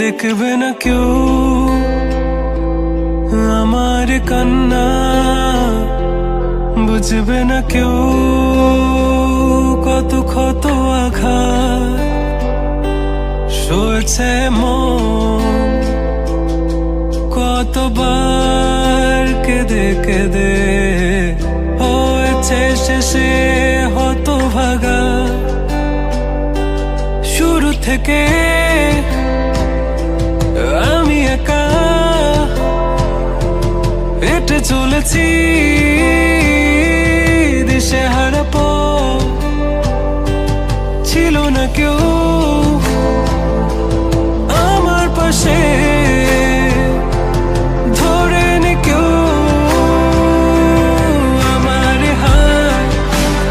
দেখবে না কেউ আমার কান্না, বুঝবে না কেউ কত ক্ষত আঘাত সয়েছে মন, কতবার কেঁদে কেঁদে হয়েছে শেষে হতভাগা। শুরু থেকে আমি একা হেঁটে চলেছি দিশেহারা পথ, ছিল না কেউ আমার পাশে ধরে নে কেউ আমার হাত,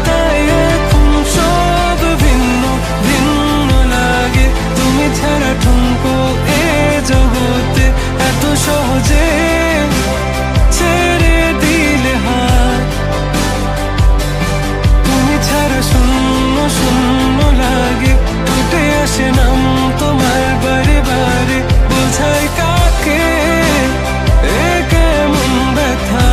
তাই এখন সব ভিন্ন ভিন্ন লাগে। তুমি ছাড়া ঠুনকো এ জগতে এত সহজে ছেড়ে দিলে হাত, তুমি ছাড়া শূন্য শূন্য লাগে। উঠে আসে নাম তোমার বারে বারে, বোঝাই কাকে এ কেমন ব্যথা।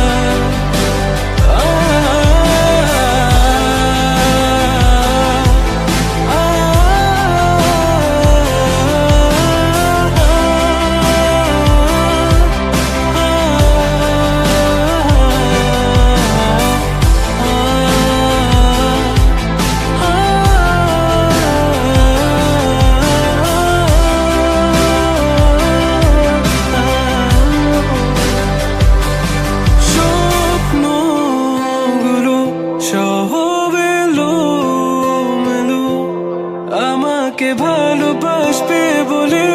আমাকে ভালোবাসবে বলে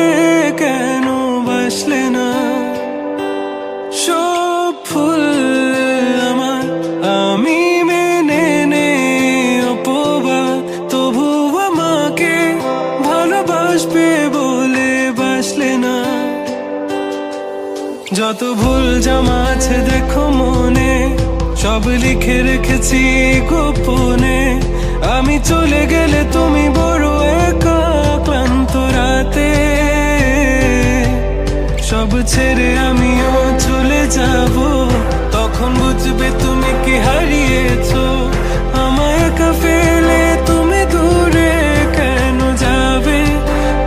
কেন বাসলে না? সব ফুল আমার আমি মেনে নে অপবাদ, তবু আমাকে ভালোবাসবে বলে বাসলে না। যত ভুল জমা আছে দেখো মনে, সব লিখে রেখেছি গোপনে। আমি চলে গেলে তুমি বড় একা ক্লান্ত রাতে, সব ছেড়ে আমিও চলে যাব, তখন বুঝবে তুমি কি হারিয়েছো। আমায় একা ফেলে তুমি দূরে কেন যাবে,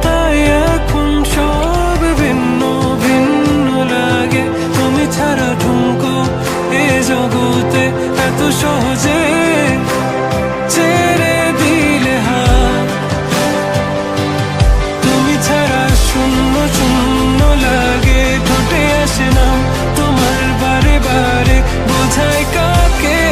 তাই এখন সব ভিন্ন ভিন্ন লাগে। তুমি ছাড়া ঠুনকো এ জগতে এত সহজে ছেড়ে দিলে হাত, তুমি ছাড়া শূন্য শূন্য লাগে। ঠোঁটে আসে নাম তোমার বারে বারে, বোঝাই কাকে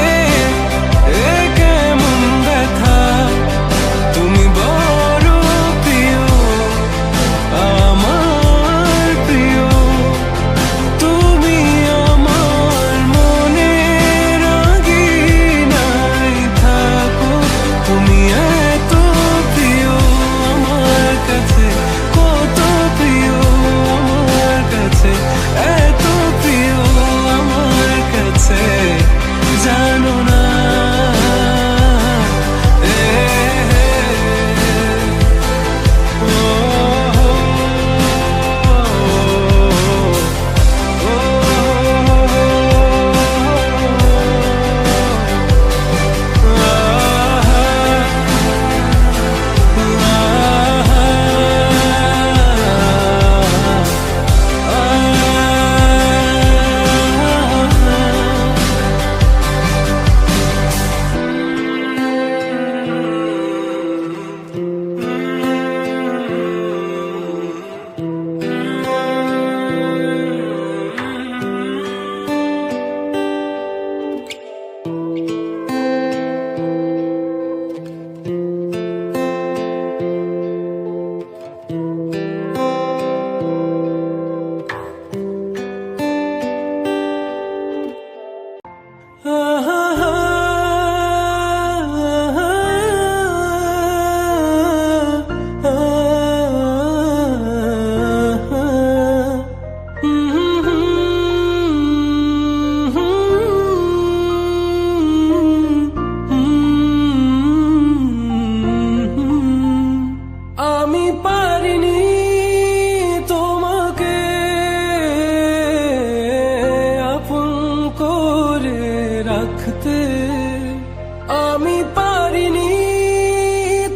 পারিনি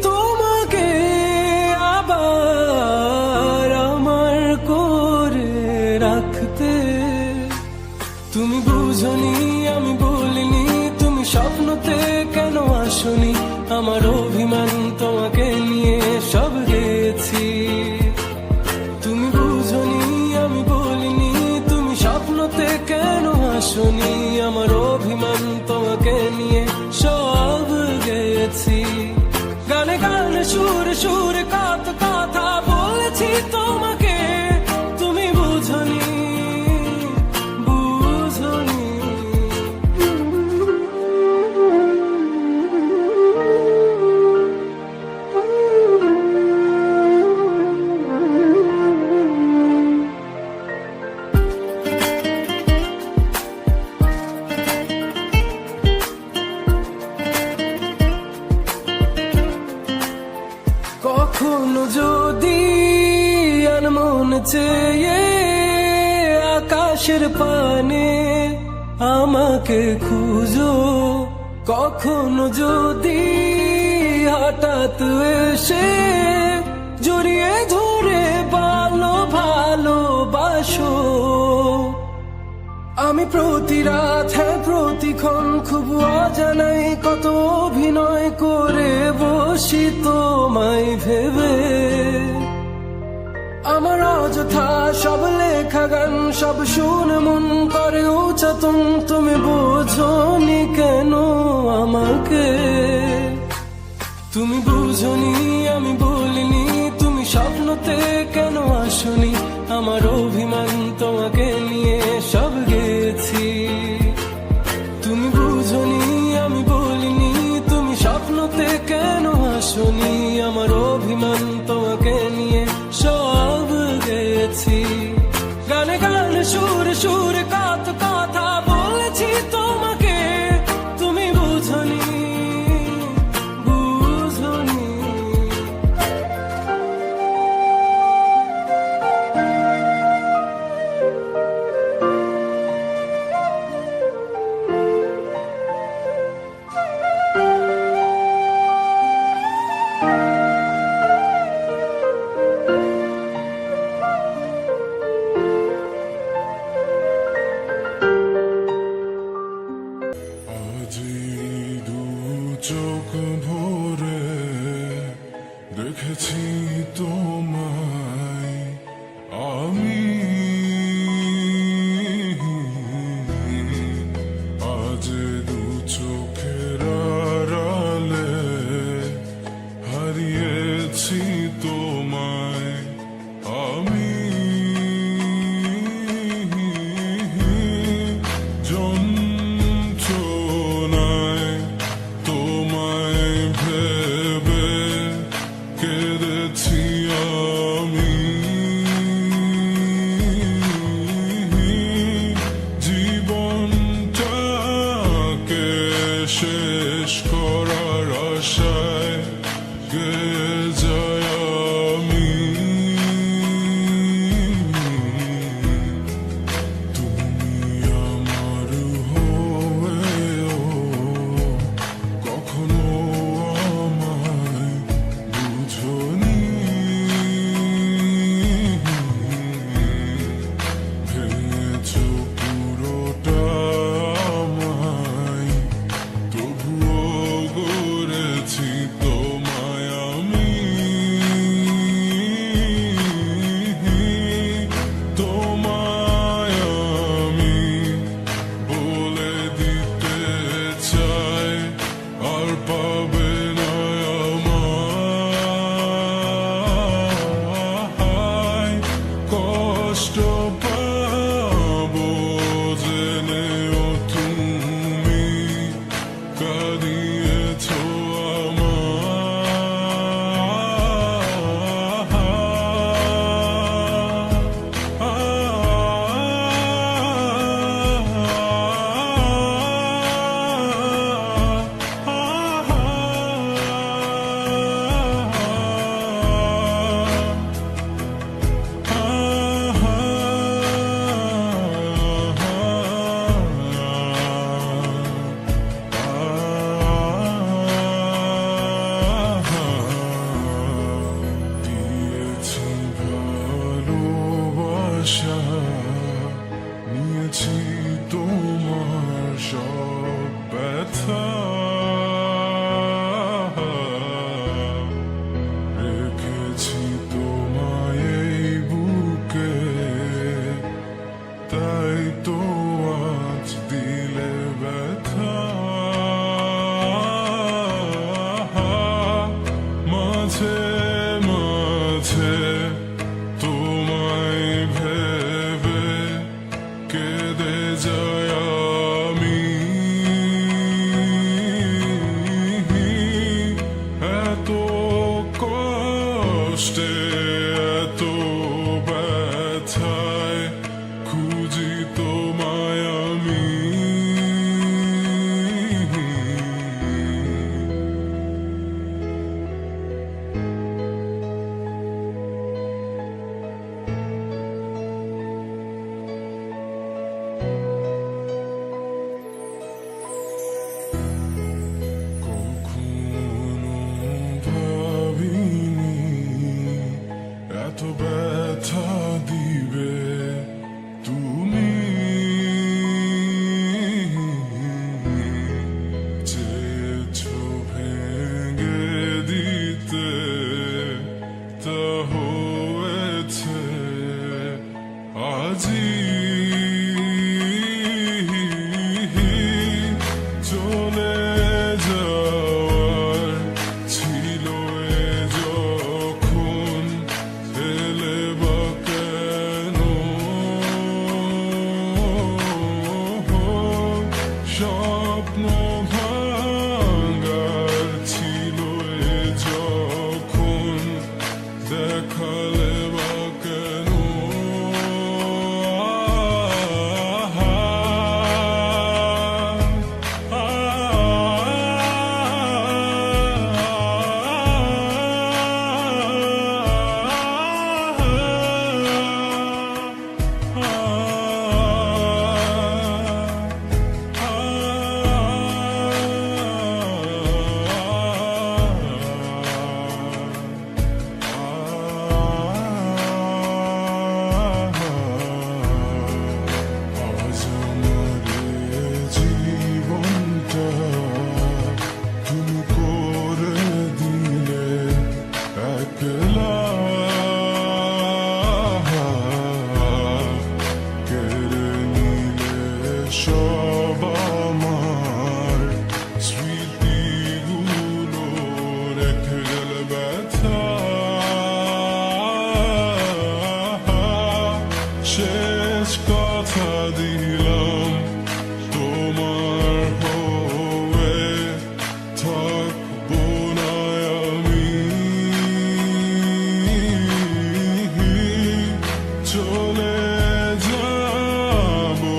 তোমাকে আবার আমার করে রাখতে। তুমি বুঝনি আমি বলিনি, তুমি স্বপ্নতে কেন আসনি, আমার অভিমান তোমাকে নিয়ে সব গেছি। তুমি বুঝনি আমি বলিনি, তুমি স্বপ্নতে কেন আসনি, আমার অভিমান তোমাকে নিয়ে সব গেছি। গানে গানে সুরে সুরে কত কথা বলেছি তোমাকে, তুমি বুঝনি বুঝনি। কখনো যদি আনমন চেয়ে আকাশের পানে আমাকে খুঁজো, কখনো যদি হঠাৎ এসে জড়িয়ে ধরে ভালোবাসো, আমি প্রতি রাত হ্যাঁ প্রতিক্ষণ খুব অজানাই কত অভিনয় করে বসি তোমায় ভেবে। আমার অযথা সব লেখা গান সব শুনে মন করে উচ্চাতন, তুমি বোঝনি কেন আমাকে। তুমি বুঝনি আমি বলিনি, তুমি স্বপ্নতে কেন আসনি, আমার অভিমান তোমাকে নিয়ে সব গেছি। তুমি বুঝনি আমি বলিনি, তুমি স্বপ্নতে কেন আসনি, আমার অভিমান তোমাকে নিয়ে সব গেছি। গানে গানে সুরে সুরে কত কথা বলেছি তোমাকে, তুমি বুঝনি বুঝনি। চোখ ভরে দেখেছি তোমায় আমি, আজ দু চোখের আড়ালে হারিয়েছি তোমায় আমি। তোমায় ভেবে কেঁদেছি মাঝে মাঝে তোমায় ভেবে কেঁদে যায় আমি। এত কষ্টে এত ব্যথায় খুঁজি তোমায় আমি। কখনো ভাবিনি এত ব্যথা দিবে তুমি। চেয়েছো ভেঙে দিতে, তা হয়েছে আজি। চলে যাওয়ার ছিল এ যখন, এলে বা কেন? স্বপ্ন ভাঙার ছিল এ যখন, দেখালে বা কেন? আজ আমার জীবনটা তুমি করে দিলে একলা, কেড়ে নিলে সব আমার স্মৃতিগুলো, রেখে গেলে ব্যথা। শেষ কথা দিলাম তোমার হয়ে, থাকবো না আমি। চলে যাবো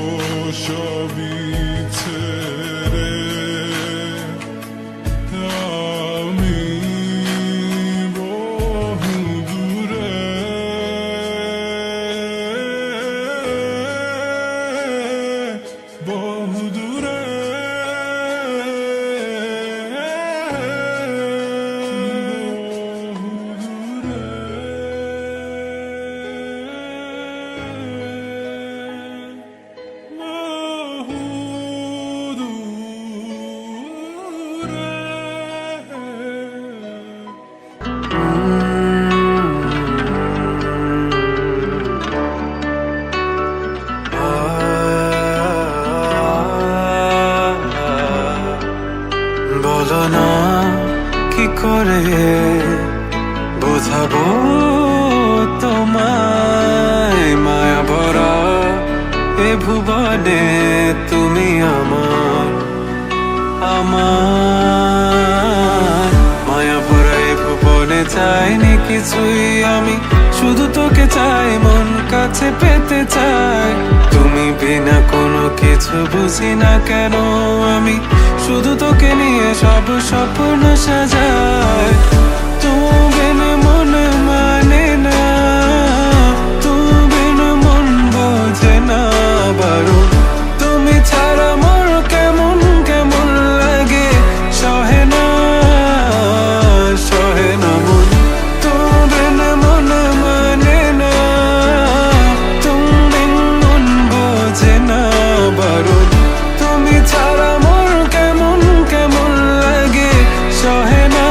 সবই ছেড়ে আমি, বহু দূরে, বহু দূরে, বহু দূরে। বলো না কি করে বোঝাবো তোমায়, মায়া ভরা এ ভুবনে তুমি আমার, আমার মায়া ভরা এ ভুবনে চাইনি কিছুই আমি, শুধু তোকে চাই, মন কাছে পেতে চাই। তুমি বিনা কোনো কিছু বুঝি না কেন আমি, শুধু তোকে নিয়ে সব স্বপ্ন সাজাই। তুমি বিন মন মানে না, তুমি বিন মন বোঝে না বারো। তুমি ছাড়া মোর কেমন কেমন লাগে, সহে না সহে না মন। তুমি বিন মন মানে না, তুমি বিন মন বোঝে না বারো। তুমি ছাড়া মোর কেমন কেমন লাগে, সহে না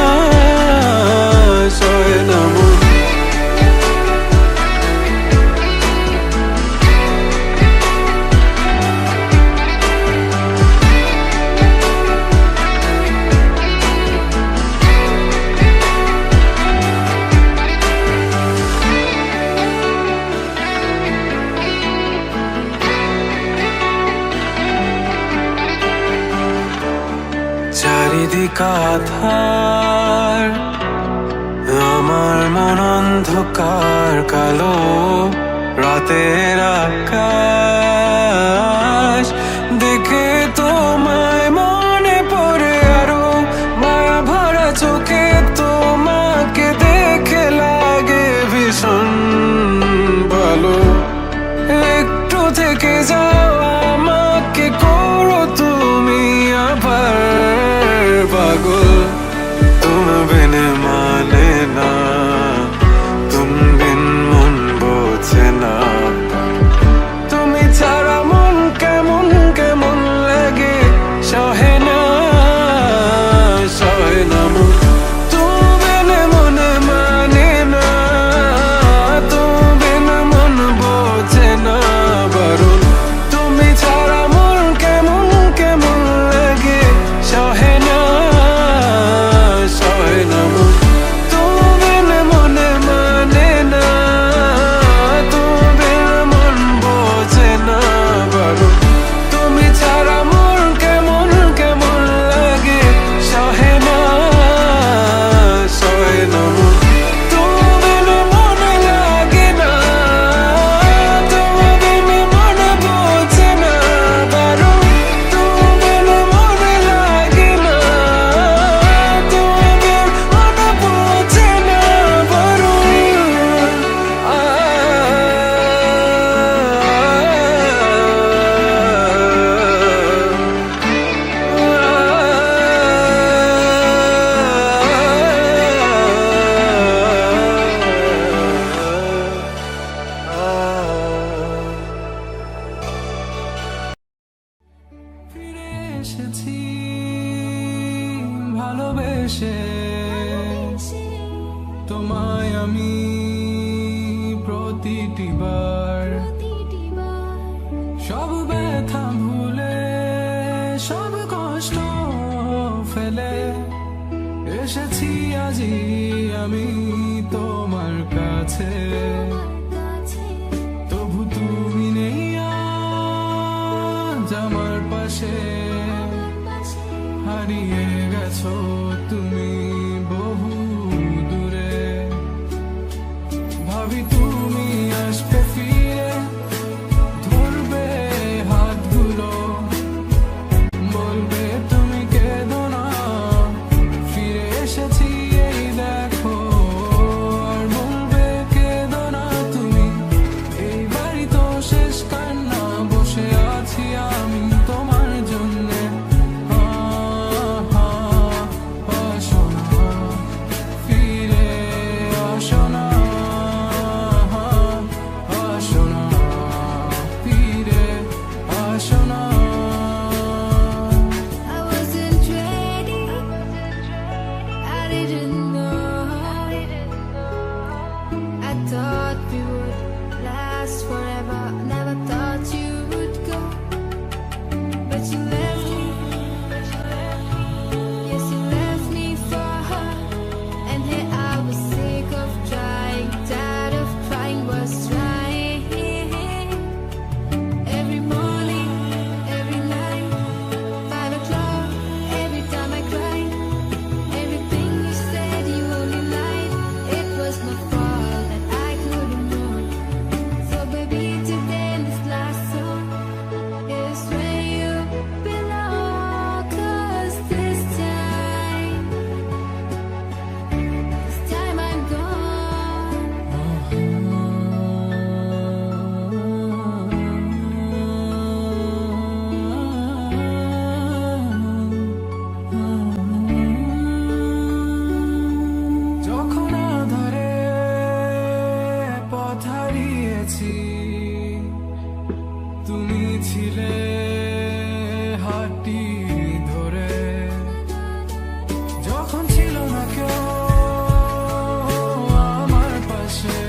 একাধার, আমার মন অন্ধকার কালো রাতের আকাশ দেখে তোমায় মনে পড়ে আরো মায়া ভরা চোখে তোমাকে দেখে লাগে ভীষণ ভালো। একটু থেকে যাও আমাকে করো তুমি আবার পাগল। तुम बिन माने ना, तुम बिन मन বোঝে না, তুমি ছাড়া মন কেমন কেমন লাগে সহে না সহে না মন। তুমি বিন মনে মানে না, তুমি বিন মন বোঝে না বারণ, তুমি ছাড়া মন কেমন কেমন লাগে সহে না সহে না মন। তুমি বিন মনে মানে না, তুমি বিন মন বোঝে না বারণ, তুমি ছাড়া মন কেমন কেমন লাগে সহে না সহে না মন। তুমি বিন মনে লাগে না, তুমি বিন মনে বোঝে না বারণ, তুমি বিন মনে লাগে না, তুমি বিন মনে বোঝে না বারণ। ফিরে এসেছি ভালোবেসে তোমায় আমি প্রতিটি বার, সব ব্যথা ভুলে সব কষ্ট ফেলে এসেছি আজি আমি তোমার কাছে। তবু তুমি নেই আজ আমার পাশে, হারিয়ে গেছো তুমি বহু দূরে। ভাবি তুমি আসবে ফিরে, ধরবে হাতগুলো, বলবে তুমি কেঁদো না, ফিরে এসেছি এই দেখো। আর বলবে কেঁদো না তুমি, এই বাড়ি তো শেষ কান্না, বসে আছি আমি তোমার জন্যে। আসো না, ফিরে আসো না, আসো না, ফিরে আসো না। I wasn't ready. I didn't know. I thought we would last forever. Never thought you would go. But you left me. Yes, you left me for her. And here I was sick of trying, tired of trying, was trying. Every morning, every night, 5 o'clock, every time I cried. Everything you said, you only lied. It was my fault that I couldn't know. So baby, today this last song is where you belong. 'Cause this time I'm gone. যখন আধারে পথ হারিয়েছি, তুমি ছিলে হাতটি ধরে। যখন ছিল না কেউ আমার পাশে,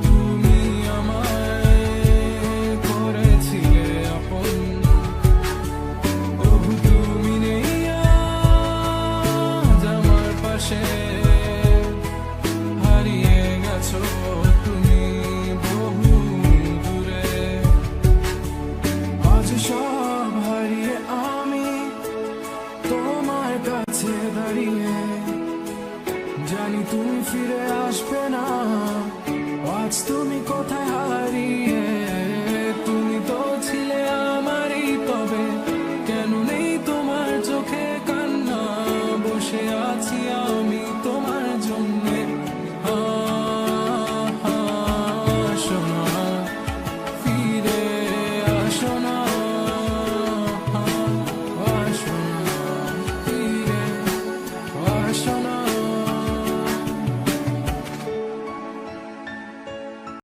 তুমি আমায় করেছিলে আপন। তবু তুমি নেই আজ আমার পাশে, হারিয়ে গেছো তুমি বহু দূরে। আজ সব হারিয়ে আমি তোমার জানি তুমি ফিরে আসবে না, আজ তুমি কোথায় হারিয়ে